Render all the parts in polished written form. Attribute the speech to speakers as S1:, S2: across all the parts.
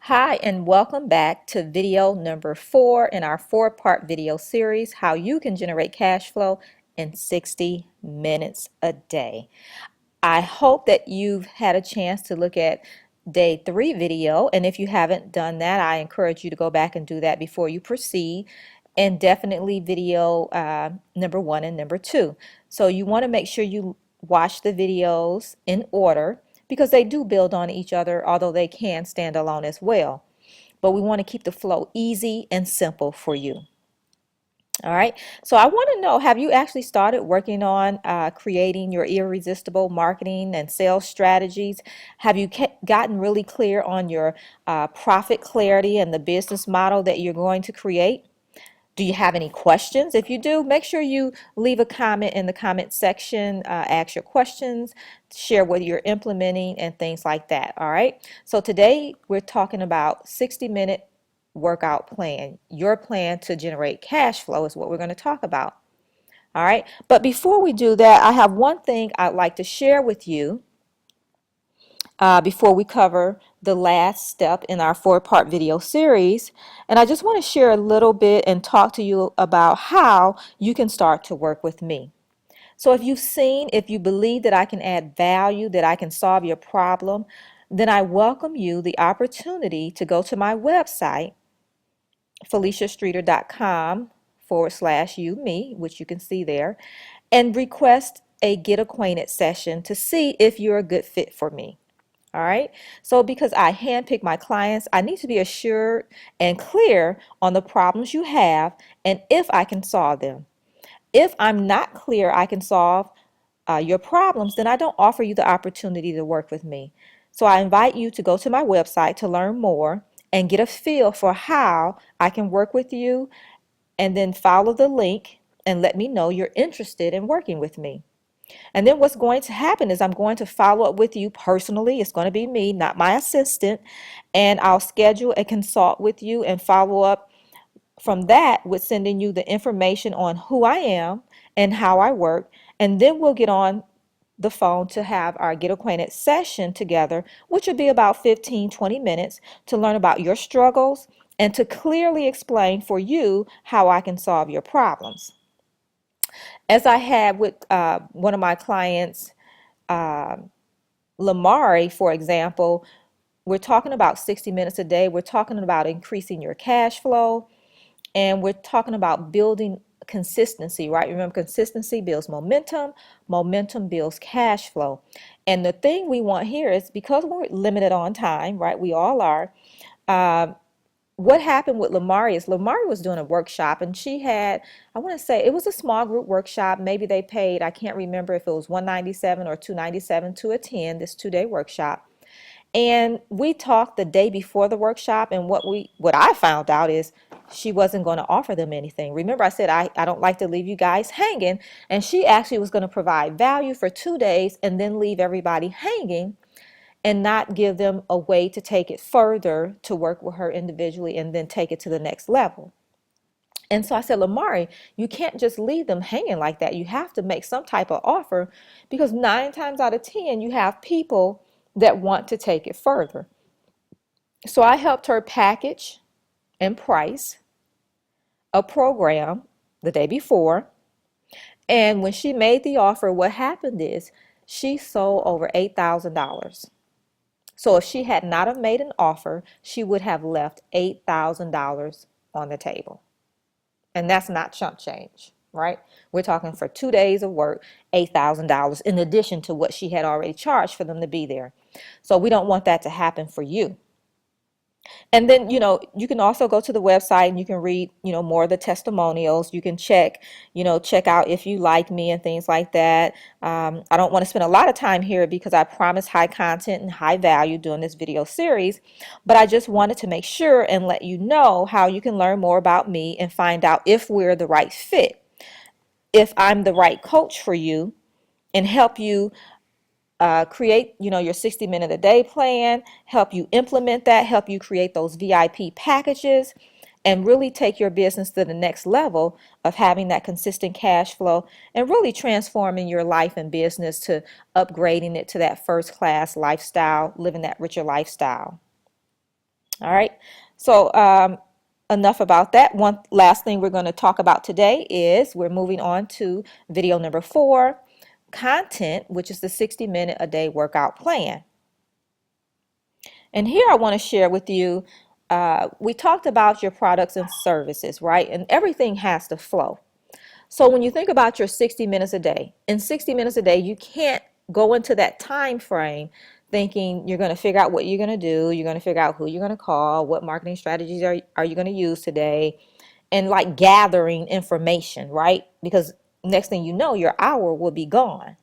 S1: Hi, and welcome back to video number 4 in our 4-part video series, How You Can Generate Cash Flow in 60 Minutes a Day. I hope that you've had a chance to look at day 3 video, and if you haven't done that, I encourage you to go back and do that before you proceed, and definitely video number 1 and number 2. So you want to make sure you watch the videos in order because they do build on each other, although they can stand alone as well. But we want to keep the flow easy and simple for you. All right, so I want to know, have you actually started working on creating your irresistible marketing and sales strategies? Have you gotten really clear on your profit clarity and the business model that you're going to create? Do you have any questions? If you do, make sure you leave a comment in the comment section, ask your questions, share what you're implementing and things like that. All right. So today we're talking about 60-minute workout plan. Your plan to generate cash flow is what we're going to talk about. All right. But before we do that, I have one thing I'd like to share with you before we cover the last step in our 4-part video series. And I just want to share a little bit and talk to you about how you can start to work with me. So if you believe that I can add value, that I can solve your problem, then I welcome you the opportunity to go to my website, FeliciaStreeter.com/you me, which you can see there, and request a get acquainted session to see if you're a good fit for me. All right. So because I handpick my clients, I need to be assured and clear on the problems you have and if I can solve them. If I'm not clear I can solve your problems, then I don't offer you the opportunity to work with me. So I invite you to go to my website to learn more and get a feel for how I can work with you, and then follow the link and let me know you're interested in working with me. And then what's going to happen is I'm going to follow up with you personally. It's going to be me, not my assistant. And I'll schedule a consult with you and follow up from that with sending you the information on who I am and how I work. And then we'll get on the phone to have our get acquainted session together, which will be about 15-20 minutes to learn about your struggles and to clearly explain for you how I can solve your problems. As I had with one of my clients, uh, Lamari, for example, we're talking about 60 minutes a day. We're talking about increasing your cash flow, and we're talking about building consistency, right? Remember, consistency builds momentum, momentum builds cash flow. And the thing we want here is, because we're limited on time, right? We all are. Uh, what happened with Lamari is Lamari was doing a workshop, and she had, I want to say it was a small group workshop. Maybe they paid, I can't remember if it was 197 or 297 to attend this 2-day workshop. And we talked the day before the workshop, and what I found out is she wasn't going to offer them anything. Remember, I said I don't like to leave you guys hanging, and she actually was going to provide value for 2 days and then leave everybody hanging and not give them a way to take it further, to work with her individually and then take it to the next level. And so I said, Lamari, you can't just leave them hanging like that. You have to make some type of offer, because 9 times out of 10, you have people that want to take it further. So I helped her package and price a program the day before. And when she made the offer, what happened is she sold over $8,000. So if she had not have made an offer, she would have left $8,000 on the table. And that's not chump change, right? We're talking for 2 days of work, $8,000 in addition to what she had already charged for them to be there. So we don't want that to happen for you. And then, you can also go to the website and you can read, more of the testimonials. You can check out if you like me and things like that. I don't want to spend a lot of time here because I promise high content and high value during this video series, but I just wanted to make sure and let you know how you can learn more about me and find out if we're the right fit, if I'm the right coach for you, and help you create, your 60-minute a day plan, help you implement that, help you create those VIP packages, and really take your business to the next level of having that consistent cash flow and really transforming your life and business to upgrading it to that first class lifestyle, living that richer lifestyle. All right. So enough about that. One last thing we're going to talk about today is we're moving on to video number 4, content, which is the 60-minute a day workout plan. And here I want to share with you, we talked about your products and services, right? And everything has to flow. So when you think about your 60 minutes a day, in 60 minutes a day, you can't go into that time frame thinking you're going to figure out what you're going to do, you're going to figure out who you're going to call, what marketing strategies are you going to use today, and like gathering information, right? Because next thing you know, your hour will be gone.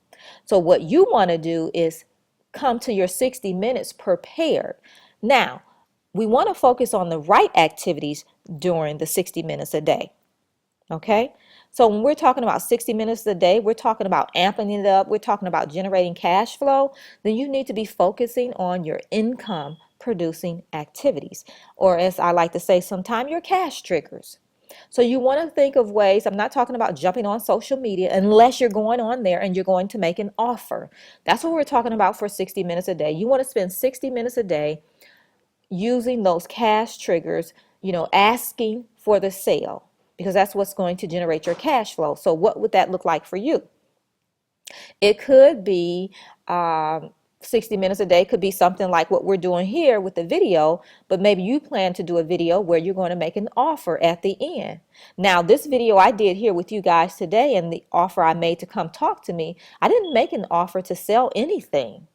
S1: So what you want to do is come to your 60 minutes prepared. Now, we want to focus on the right activities during the 60 minutes a day. Okay? So when we're talking about 60 minutes a day, we're talking about amping it up, we're talking about generating cash flow, then you need to be focusing on your income producing activities, or as I like to say sometimes, your cash triggers. So you want to think of ways, I'm not talking about jumping on social media unless you're going on there and you're going to make an offer. That's what we're talking about for 60 minutes a day. You want to spend 60 minutes a day using those cash triggers, asking for the sale, because that's what's going to generate your cash flow. So what would that look like for you? It could be 60 minutes a day, could be something like what we're doing here with the video, but maybe you plan to do a video where you're going to make an offer at the end. Now, this video I did here with you guys today and the offer I made to come talk to me, I didn't make an offer to sell anything.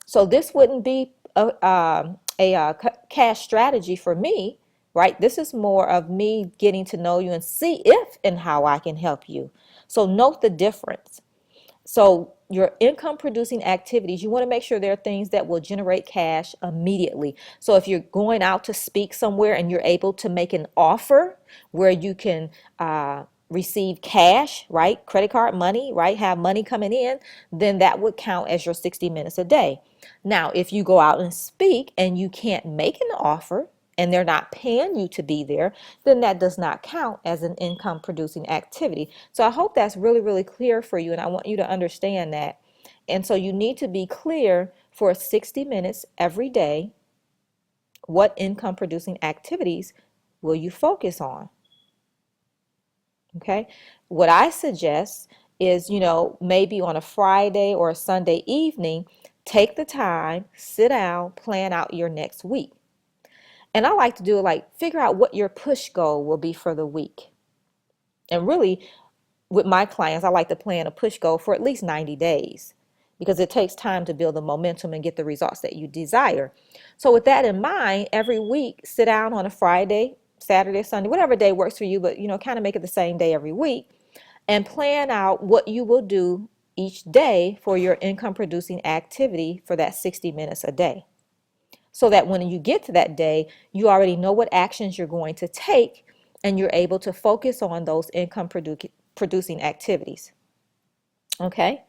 S1: So this wouldn't be a cash strategy for me, right? This is more of me getting to know you and see if and how I can help you. So note the difference. So your income producing activities, you want to make sure there are things that will generate cash immediately. So if you're going out to speak somewhere and you're able to make an offer where you can receive cash, right? Credit card money, right? Have money coming in, then that would count as your 60 minutes a day. Now, if you go out and speak and you can't make an offer, and they're not paying you to be there, then that does not count as an income producing activity. So I hope that's really, really clear for you, and I want you to understand that. And so you need to be clear for 60 minutes every day, what income producing activities will you focus on? Okay. What I suggest is, maybe on a Friday or a Sunday evening, take the time, sit down, plan out your next week. And I like to do it like figure out what your push goal will be for the week. And really, with my clients, I like to plan a push goal for at least 90 days because it takes time to build the momentum and get the results that you desire. So with that in mind, every week, sit down on a Friday, Saturday, Sunday, whatever day works for you, but kind of make it the same day every week and plan out what you will do each day for your income producing activity for that 60 minutes a day. So that when you get to that day, you already know what actions you're going to take and you're able to focus on those income producing activities. Okay?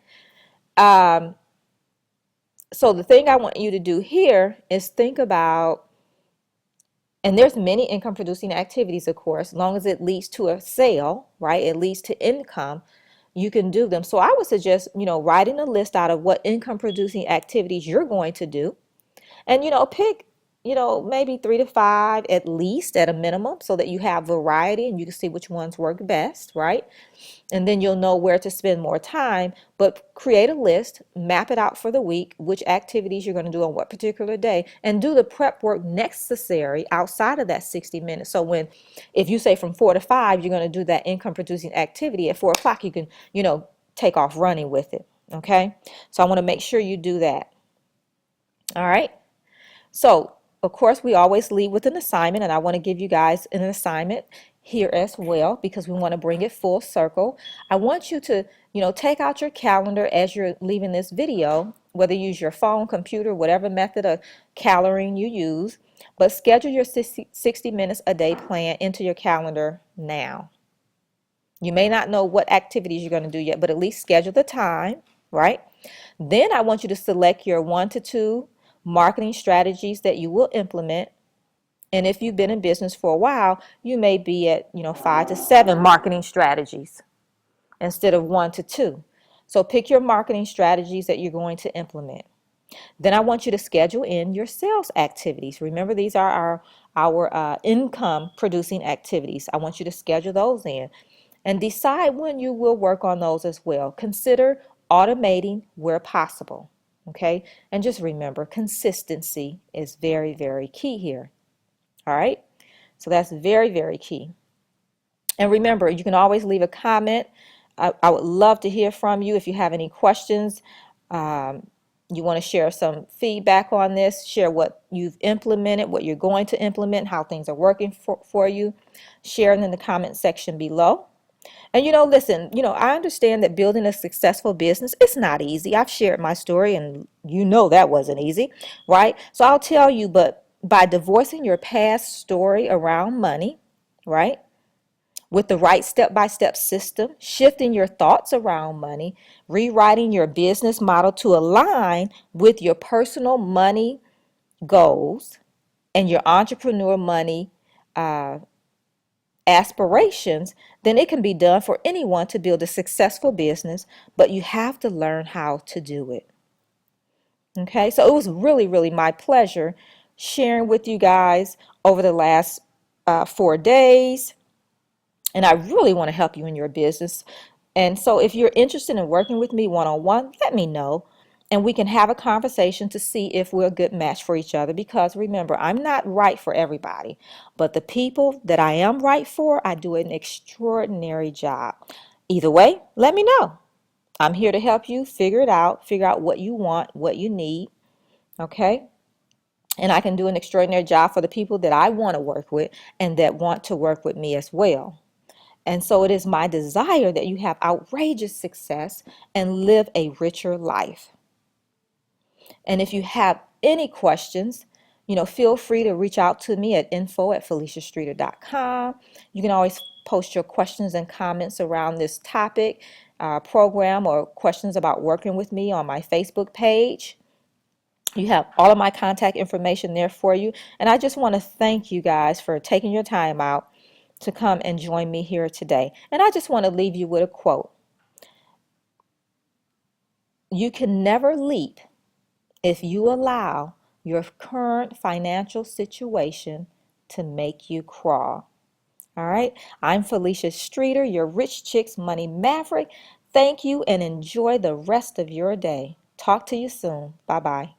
S1: So the thing I want you to do here is think about, and there's many income producing activities, of course, as long as it leads to a sale, right? It leads to income, you can do them. So I would suggest, writing a list out of what income producing activities you're going to do. And, pick, maybe 3 to 5 at least at a minimum so that you have variety and you can see which ones work best, right? And then you'll know where to spend more time, but create a list, map it out for the week, which activities you're going to do on what particular day, and do the prep work necessary outside of that 60 minutes. So if you say from 4 to 5, you're going to do that income producing activity at 4 o'clock, you can, take off running with it. Okay. So I want to make sure you do that. All right. So, of course, we always leave with an assignment, and I want to give you guys an assignment here as well because we want to bring it full circle. I want you to, take out your calendar as you're leaving this video, whether you use your phone, computer, whatever method of calendaring you use, but schedule your 60 minutes a day plan into your calendar now. You may not know what activities you're going to do yet, but at least schedule the time, right? Then I want you to select your 1 to 2 marketing strategies that you will implement. And if you've been in business for a while, you may be at, 5 to 7 marketing strategies instead of 1 to 2. So pick your marketing strategies that you're going to implement. Then I want you to schedule in your sales activities. Remember, these are our income producing activities. I want you to schedule those in and decide when you will work on those as well. Consider automating where possible. Okay. And just remember, consistency is very, very key here. All right. So that's very, very key. And remember, you can always leave a comment. I would love to hear from you if you have any questions. You want to share some feedback on this, share what you've implemented, what you're going to implement, how things are working for you. Share it in the comment section below. And listen, I understand that building a successful business, it's not easy. I've shared my story and that wasn't easy, right? So I'll tell you, but by divorcing your past story around money, right? With the right step-by-step system, shifting your thoughts around money, rewriting your business model to align with your personal money goals and your entrepreneur money aspirations, then it can be done for anyone to build a successful business, but you have to learn how to do it. Okay, so it was really, really my pleasure sharing with you guys over the last 4 days. And I really want to help you in your business. And so if you're interested in working with me one-on-one, let me know. And we can have a conversation to see if we're a good match for each other. Because remember, I'm not right for everybody. But the people that I am right for, I do an extraordinary job. Either way, let me know. I'm here to help you figure it out, figure out what you want, what you need. Okay? And I can do an extraordinary job for the people that I want to work with and that want to work with me as well. And so it is my desire that you have outrageous success and live a richer life. And if you have any questions, feel free to reach out to me at info@FeliciaStreeter.com. You can always post your questions and comments around this topic, program, or questions about working with me on my Facebook page. You have all of my contact information there for you. And I just want to thank you guys for taking your time out to come and join me here today. And I just want to leave you with a quote. You can never leap if you allow your current financial situation to make you crawl. All right. I'm Felicia Streeter, your Rich Chicks Money Maverick. Thank you and enjoy the rest of your day. Talk to you soon. Bye-bye.